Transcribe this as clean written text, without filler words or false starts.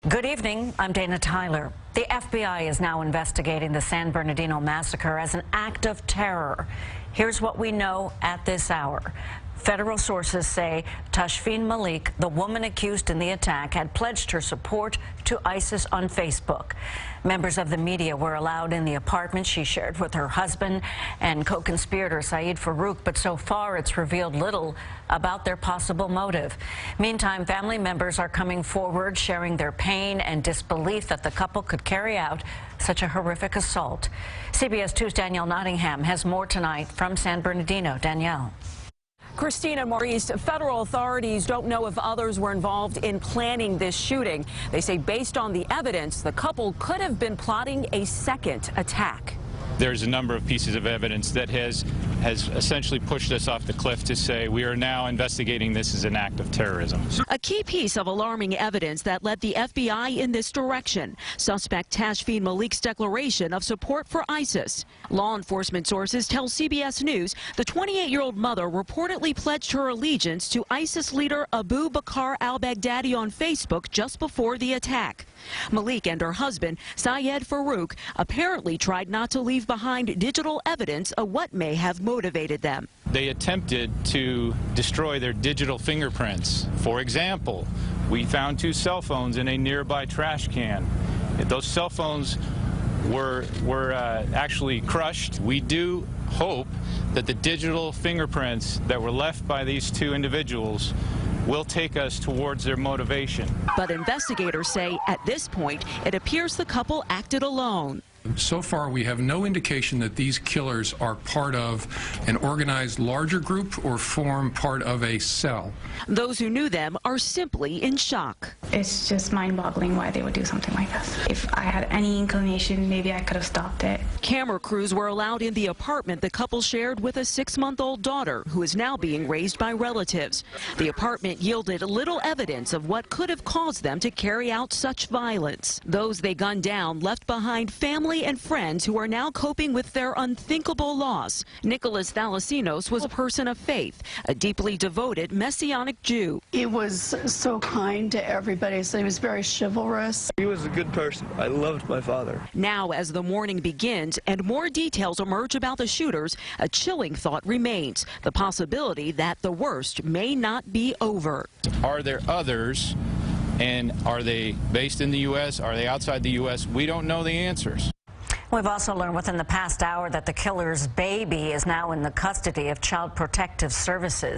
Good evening, I'm Dana Tyler. The FBI is now investigating the San Bernardino massacre as an act of terror. Here's what we know at this hour. Federal sources say Tashfeen Malik, the woman accused in the attack, had pledged her support to ISIS on Facebook. Members of the media were allowed in the apartment she shared with her husband and co-conspirator Saeed Farouk, but so far it's revealed little about their possible motive. Meantime, family members are coming forward, sharing their pain and disbelief that the couple could carry out such a horrific assault. CBS 2's Danielle Nottingham has more tonight from San Bernardino. Danielle. Christina, Maurice, federal authorities don't know if others were involved in planning this shooting. They say based on the evidence, the couple could have been plotting a second attack. There's a number of pieces of evidence that has essentially pushed us off the cliff to say we are now investigating this as an act of terrorism. A key piece of alarming evidence that led the FBI in this direction. Suspect Tashfeen Malik's declaration of support for ISIS. Law enforcement sources tell CBS News the 28-year-old mother reportedly pledged her allegiance to ISIS leader Abu Bakr al-Baghdadi on Facebook just before the attack. Malik and her husband, Syed Farouk, apparently tried not to leave behind digital evidence of what may have motivated them. They attempted to destroy their digital fingerprints. For example, we found 2 cell phones in a nearby trash can. Those cell phones were actually crushed. We do hope that the digital fingerprints that were left by these 2 individuals will take us towards their motivation. But investigators say at this point, it appears the couple acted alone. So far, we have no indication that these killers are part of an organized larger group or form part of a cell. Those who knew them are simply in shock. It's just mind-boggling why they would do something like this. If I had any inclination, maybe I could have stopped it. Camera crews were allowed in the apartment the couple shared with a 6-month-old daughter who is now being raised by relatives. The apartment yielded little evidence of what could have caused them to carry out such violence. Those they gunned down left behind family and friends who are now coping with their unthinkable loss. Nicholas Thalasinos was a person of faith, a deeply devoted Messianic Jew. He was so kind to everybody, so he was very chivalrous. He was a good person. I loved my father. Now, as the mourning begins and more details emerge about the shooters, a chilling thought remains, the possibility that the worst may not be over. Are there others, and are they based in the U.S.? Are they outside the U.S.? We don't know the answers. We've also learned within the past hour that the killer's baby is now in the custody of Child Protective Services.